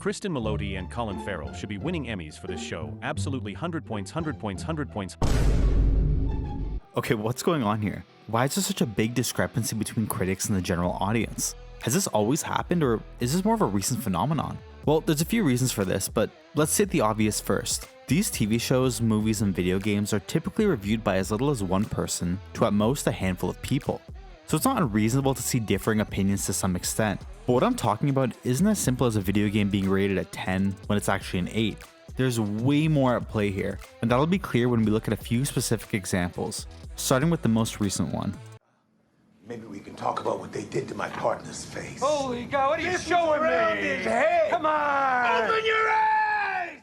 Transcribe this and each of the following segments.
Kristen Melody and Colin Farrell should be winning Emmys for this show. Absolutely 100 points, 100 points, 100 points. Okay, what's going on here? Why is there such a big discrepancy between critics and the general audience? Has this always happened, or is this more of a recent phenomenon? Well, there's a few reasons for this, but let's state the obvious first. These TV shows, movies, and video games are typically reviewed by as little as one person to at most a handful of people. So it's not unreasonable to see differing opinions to some extent. But what I'm talking about isn't as simple as a video game being rated a 10 when it's actually an 8. There's way more at play here, and that'll be clear when we look at a few specific examples, starting with the most recent one. Maybe we can talk about what they did to my partner's face. Holy God, what are you showing me? His head. Come on! Open your eyes!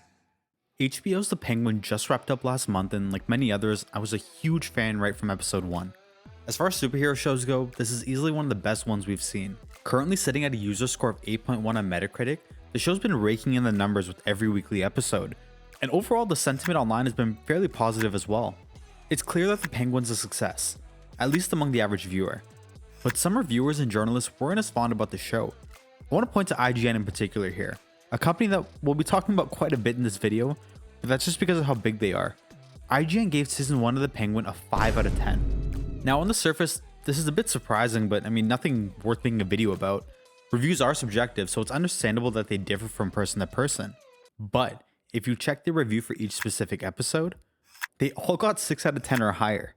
HBO's The Penguin just wrapped up last month, and like many others, I was a huge fan right from episode 1. As far as superhero shows go, this is easily one of the best ones we've seen. Currently sitting at a user score of 8.1 on Metacritic, the show's been raking in the numbers with every weekly episode, and overall the sentiment online has been fairly positive as well. It's clear that The Penguin's a success, at least among the average viewer. But some reviewers and journalists weren't as fond about the show. I want to point to IGN in particular here, a company that we'll be talking about quite a bit in this video, but that's just because of how big they are. IGN gave season 1 of The Penguin a 5 out of 10. Now on the surface, this is a bit surprising, but I mean nothing worth making a video about. Reviews are subjective, so it's understandable that they differ from person to person. But if you check the review for each specific episode, they all got 6 out of 10 or higher.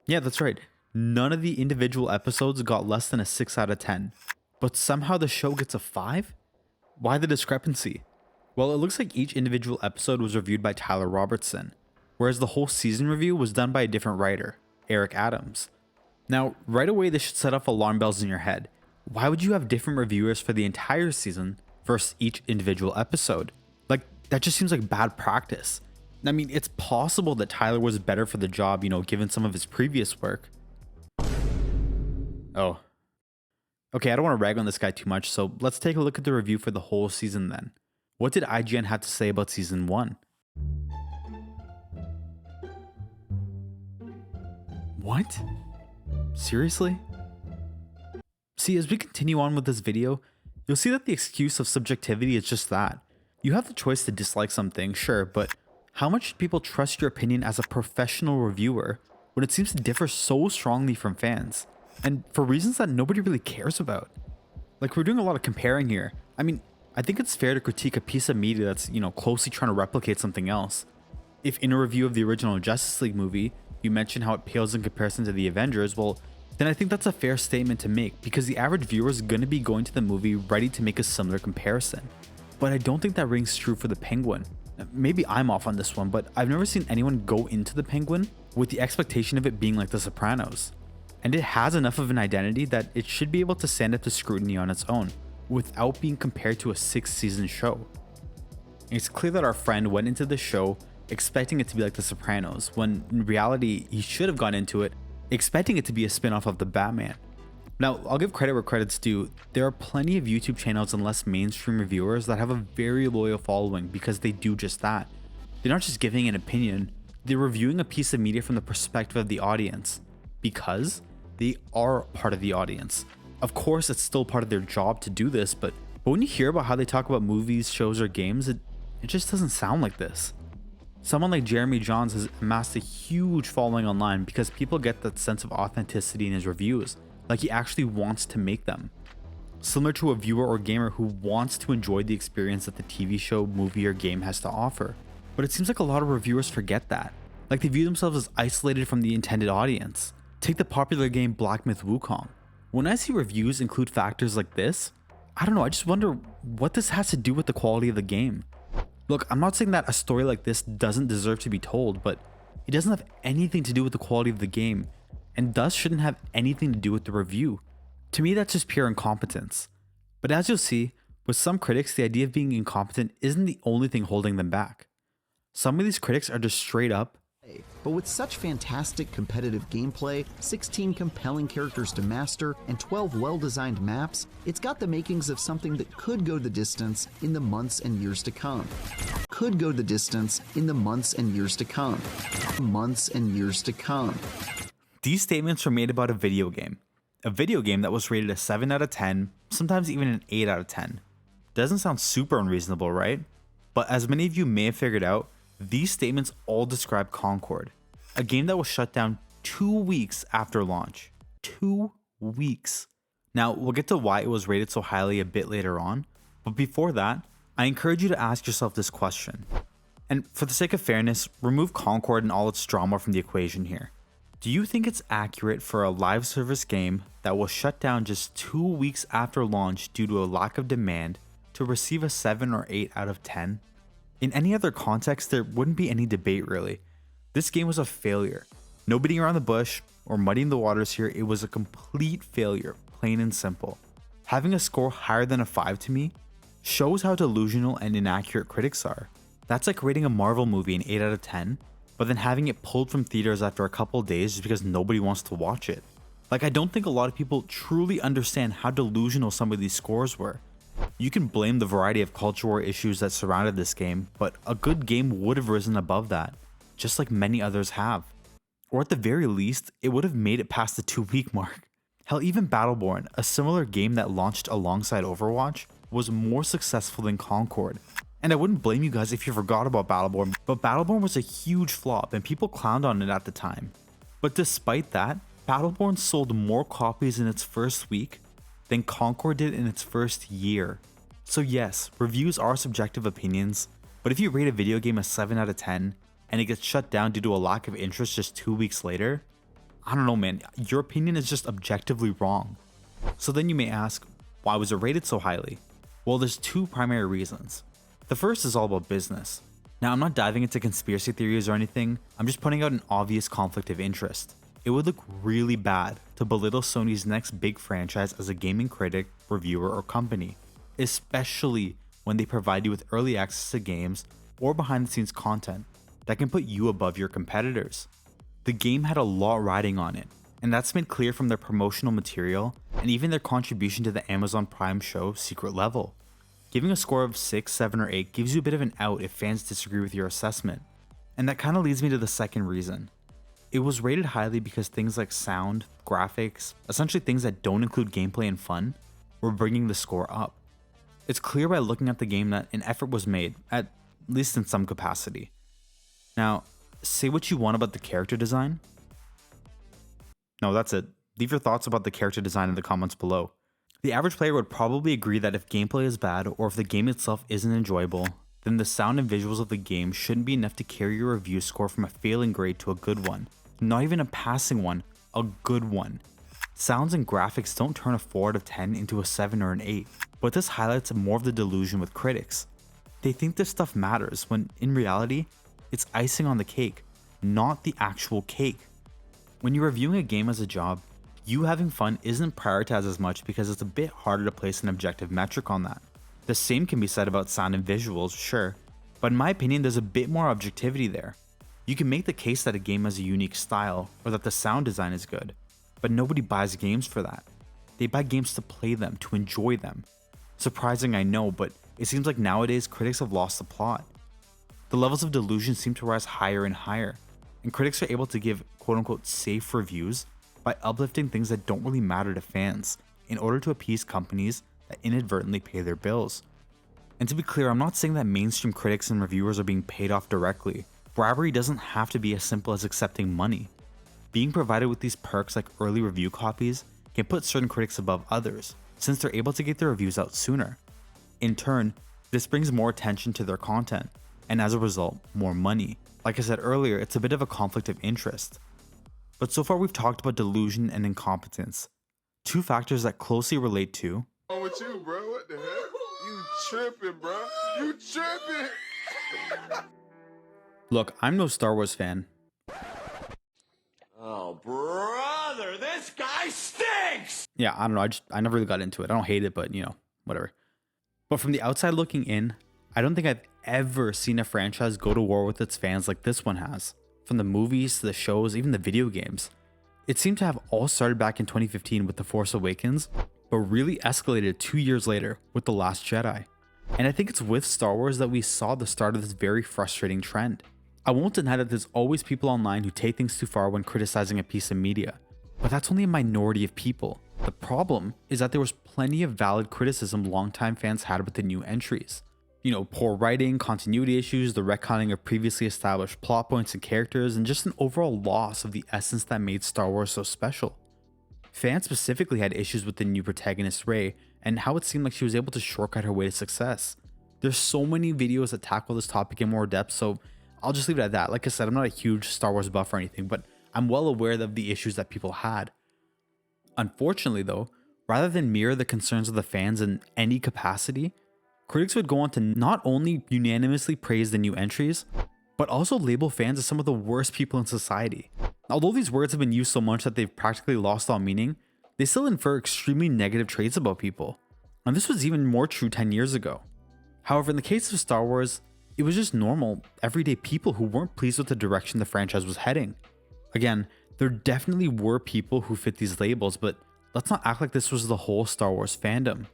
Yeah, that's right. None of the individual episodes got less than a 6 out of 10. But somehow the show gets a 5? Why the discrepancy? Well, it looks like each individual episode was reviewed by Tyler Robertson, whereas the whole season review was done by a different writer, Eric Adams. Now, right away this should set off alarm bells in your head. Why would you have different reviewers for the entire season versus each individual episode? Like, that just seems like bad practice. I mean, it's possible that Tyler was better for the job, given some of his previous work. Oh. Okay, I don't want to rag on this guy too much, so let's take a look at the review for the whole season then. What did IGN have to say about season 1? What? Seriously? See, as we continue on with this video, you'll see that the excuse of subjectivity is just that. You have the choice to dislike something, sure, but how much should people trust your opinion as a professional reviewer when it seems to differ so strongly from fans? And for reasons that nobody really cares about. Like, we're doing a lot of comparing here. I mean, I think it's fair to critique a piece of media that's, closely trying to replicate something else. If in a review of the original Justice League movie, you mention how it pales in comparison to the Avengers, well, then I think that's a fair statement to make because the average viewer is going to be going to the movie ready to make a similar comparison. But I don't think that rings true for The Penguin. Maybe I'm off on this one, but I've never seen anyone go into The Penguin with the expectation of it being like The Sopranos. And it has enough of an identity that it should be able to stand up to scrutiny on its own, without being compared to a 6-season show. It's clear that our friend went into the show expecting it to be like The Sopranos, when in reality he should have gone into it expecting it to be a spin-off of the Batman. Now, I'll give credit where credit's due. There are plenty of YouTube channels and less mainstream reviewers that have a very loyal following because they do just that. They're not just giving an opinion, they're reviewing a piece of media from the perspective of the audience, because they are part of the audience. Of course, it's still part of their job to do this, but when you hear about how they talk about movies, shows, or games, it just doesn't sound like this. Someone like Jeremy Jahns has amassed a huge following online because people get that sense of authenticity in his reviews, like he actually wants to make them. Similar to a viewer or gamer who wants to enjoy the experience that the TV show, movie, or game has to offer. But it seems like a lot of reviewers forget that. Like they view themselves as isolated from the intended audience. Take the popular game Black Myth Wukong. When I see reviews include factors like this, I don't know, I just wonder what this has to do with the quality of the game. Look, I'm not saying that a story like this doesn't deserve to be told, but it doesn't have anything to do with the quality of the game, and thus shouldn't have anything to do with the review. To me, that's just pure incompetence. But as you'll see, with some critics, the idea of being incompetent isn't the only thing holding them back. Some of these critics are just straight up, but with such fantastic competitive gameplay, 16 compelling characters to master, and 12 well-designed maps, it's got the makings of something that could go the distance in the months and years to come. Could go the distance in the months and years to come. Months and years to come. These statements were made about a video game. A video game that was rated a 7 out of 10, sometimes even an 8 out of 10. Doesn't sound super unreasonable, right? But as many of you may have figured out, these statements all describe Concord, a game that was shut down 2 weeks after launch. 2 weeks. Now, we'll get to why it was rated so highly a bit later on, but before that, I encourage you to ask yourself this question. And for the sake of fairness, remove Concord and all its drama from the equation here. Do you think it's accurate for a live service game that was shut down just 2 weeks after launch due to a lack of demand to receive a 7 or 8 out of 10? In any other context, there wouldn't be any debate really. This game was a failure. No beating around the bush or muddying the waters here, it was a complete failure, plain and simple. Having a score higher than a 5 to me shows how delusional and inaccurate critics are. That's like rating a Marvel movie an 8 out of 10, but then having it pulled from theaters after a couple days just because nobody wants to watch it. Like, I don't think a lot of people truly understand how delusional some of these scores were. You can blame the variety of culture war issues that surrounded this game, but a good game would have risen above that, just like many others have. Or at the very least, it would have made it past the 2-week mark. Hell, even Battleborn, a similar game that launched alongside Overwatch, was more successful than Concord. And I wouldn't blame you guys if you forgot about Battleborn, but Battleborn was a huge flop and people clowned on it at the time. But despite that, Battleborn sold more copies in its first week than Concord did in its first year. So yes, reviews are subjective opinions, but if you rate a video game a 7 out of 10 and it gets shut down due to a lack of interest just 2 weeks later, I don't know man, your opinion is just objectively wrong. So then you may ask, why was it rated so highly? Well, there's 2 primary reasons. The first is all about business. Now, I'm not diving into conspiracy theories or anything, I'm just putting out an obvious conflict of interest. It would look really bad to belittle Sony's next big franchise as a gaming critic, reviewer, or company, especially when they provide you with early access to games or behind the scenes content that can put you above your competitors. The game had a lot riding on it, and that's made clear from their promotional material and even their contribution to the Amazon Prime show Secret Level. Giving a score of 6, 7, or 8 gives you a bit of an out if fans disagree with your assessment. And that kind of leads me to the second reason. It was rated highly because things like sound, graphics, essentially things that don't include gameplay and fun, were bringing the score up. It's clear by looking at the game that an effort was made, at least in some capacity. Now, say what you want about the character design. No, that's it. Leave your thoughts about the character design in the comments below. The average player would probably agree that if gameplay is bad or if the game itself isn't enjoyable, then the sound and visuals of the game shouldn't be enough to carry your review score from a failing grade to a good one. Not even a passing one, a good one. Sounds and graphics don't turn a 4 out of 10 into a 7 or an 8, but this highlights more of the delusion with critics. They think this stuff matters when in reality, it's icing on the cake, not the actual cake. When you're reviewing a game as a job, you having fun isn't prioritized as much because it's a bit harder to place an objective metric on that. The same can be said about sound and visuals, sure, but in my opinion there's a bit more objectivity there. You can make the case that a game has a unique style or that the sound design is good, but nobody buys games for that. They buy games to play them, to enjoy them. Surprising, I know, but it seems like nowadays critics have lost the plot. The levels of delusion seem to rise higher and higher, and critics are able to give quote-unquote safe reviews by uplifting things that don't really matter to fans in order to appease companies that inadvertently pay their bills. And to be clear, I'm not saying that mainstream critics and reviewers are being paid off directly. Bribery doesn't have to be as simple as accepting money. Being provided with these perks like early review copies can put certain critics above others, since they're able to get their reviews out sooner. In turn, this brings more attention to their content, and as a result, more money. Like I said earlier, it's a bit of a conflict of interest. But so far we've talked about delusion and incompetence, 2 factors that closely relate to What's wrong with you, bro? What the heck? You tripping, bro? You tripping? Look, I'm no Star Wars fan. Oh, brother, this guy stinks! Yeah, I don't know, I never really got into it. I don't hate it, but you know, whatever. But from the outside looking in, I don't think I've ever seen a franchise go to war with its fans like this one has. From the movies to the shows, even the video games. It seemed to have all started back in 2015 with The Force Awakens, but really escalated 2 years later with The Last Jedi. And I think it's with Star Wars that we saw the start of this very frustrating trend. I won't deny that there's always people online who take things too far when criticizing a piece of media, but that's only a minority of people. The problem is that there was plenty of valid criticism longtime fans had with the new entries. Poor writing, continuity issues, the retconning of previously established plot points and characters, and just an overall loss of the essence that made Star Wars so special. Fans specifically had issues with the new protagonist Rey and how it seemed like she was able to shortcut her way to success. There's so many videos that tackle this topic in more depth, so I'll just leave it at that. Like I said, I'm not a huge Star Wars buff or anything, but I'm well aware of the issues that people had. Unfortunately though, rather than mirror the concerns of the fans in any capacity, critics would go on to not only unanimously praise the new entries, but also label fans as some of the worst people in society. Although these words have been used so much that they've practically lost all meaning, they still infer extremely negative traits about people. And this was even more true 10 years ago. However, in the case of Star Wars, it was just normal, everyday people who weren't pleased with the direction the franchise was heading. Again, there definitely were people who fit these labels, but let's not act like this was the whole Star Wars fandom.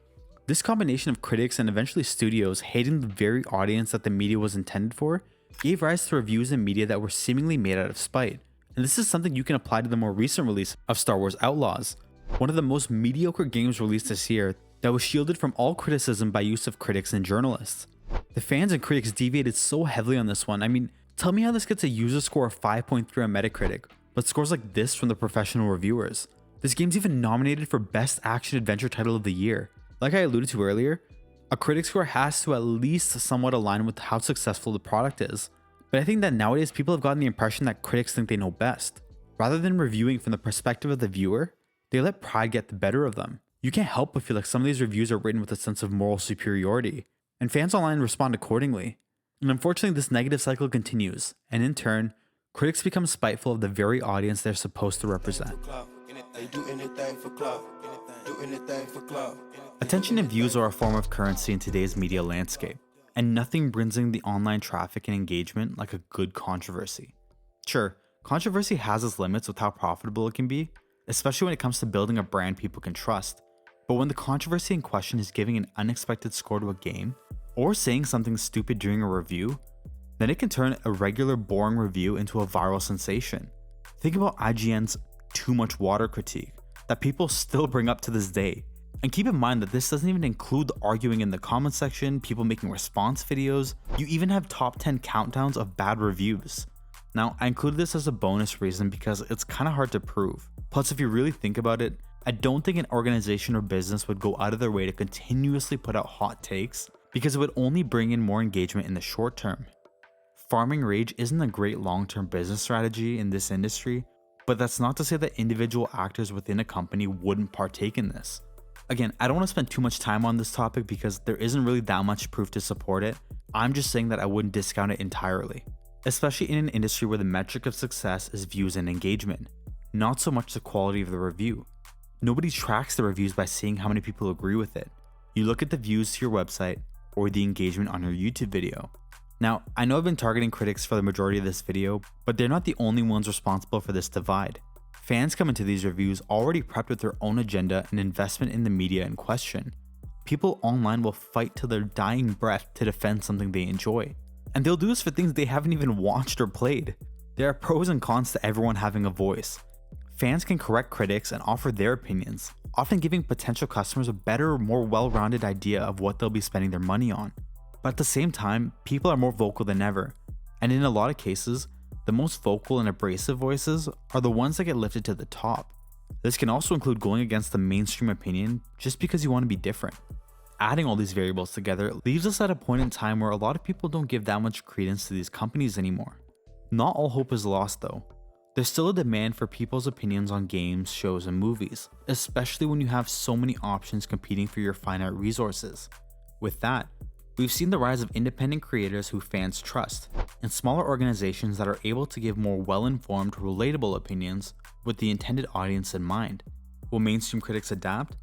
This combination of critics and eventually studios hating the very audience that the media was intended for gave rise to reviews and media that were seemingly made out of spite. And this is something you can apply to the more recent release of Star Wars Outlaws, one of the most mediocre games released this year that was shielded from all criticism by use of critics and journalists. The fans and critics deviated so heavily on this one. I mean, tell me how this gets a user score of 5.3 on Metacritic, but scores like this from the professional reviewers. This game's even nominated for Best Action Adventure Title of the Year. Like I alluded to earlier, a critic score has to at least somewhat align with how successful the product is. But I think that nowadays people have gotten the impression that critics think they know best. Rather than reviewing from the perspective of the viewer, they let pride get the better of them. You can't help but feel like some of these reviews are written with a sense of moral superiority, and fans online respond accordingly. And unfortunately, this negative cycle continues, and in turn, critics become spiteful of the very audience they're supposed to represent. Attention and views are a form of currency in today's media landscape, and nothing brings in the online traffic and engagement like a good controversy. Sure, controversy has its limits with how profitable it can be, especially when it comes to building a brand people can trust. But when the controversy in question is giving an unexpected score to a game, or saying something stupid during a review, then it can turn a regular boring review into a viral sensation. Think about IGN's too much water critique that people still bring up to this day. And keep in mind that this doesn't even include the arguing in the comment section, people making response videos. You even have top 10 countdowns of bad reviews. Now, I included this as a bonus reason because it's kind of hard to prove. Plus, if you really think about it, I don't think an organization or business would go out of their way to continuously put out hot takes because it would only bring in more engagement in the short term. Farming rage isn't a great long-term business strategy in this industry, but that's not to say that individual actors within a company wouldn't partake in this. Again, I don't want to spend too much time on this topic because there isn't really that much proof to support it. I'm just saying that I wouldn't discount it entirely, especially in an industry where the metric of success is views and engagement, not so much the quality of the review. Nobody tracks the reviews by seeing how many people agree with it. You look at the views to your website or the engagement on your YouTube video. Now, I know I've been targeting critics for the majority of this video, but they're not the only ones responsible for this divide. Fans come into these reviews already prepped with their own agenda and investment in the media in question. People online will fight to their dying breath to defend something they enjoy. And they'll do this for things they haven't even watched or played. There are pros and cons to everyone having a voice. Fans can correct critics and offer their opinions, often giving potential customers a better, more well-rounded idea of what they'll be spending their money on. But at the same time, people are more vocal than ever, and in a lot of cases, the most vocal and abrasive voices are the ones that get lifted to the top. This can also include going against the mainstream opinion just because you want to be different. Adding all these variables together leaves us at a point in time where a lot of people don't give that much credence to these companies anymore. Not all hope is lost though. There's still a demand for people's opinions on games, shows, and movies, especially when you have so many options competing for your finite resources. With that, we've seen the rise of independent creators who fans trust, and smaller organizations that are able to give more well-informed, relatable opinions with the intended audience in mind. Will mainstream critics adapt?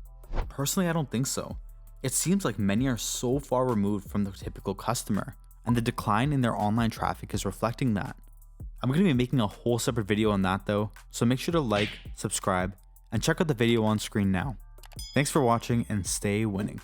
Personally, I don't think so. It seems like many are so far removed from the typical customer, and the decline in their online traffic is reflecting that. I'm going to be making a whole separate video on that though, so make sure to like, subscribe, and check out the video on screen now. Thanks for watching and stay winning.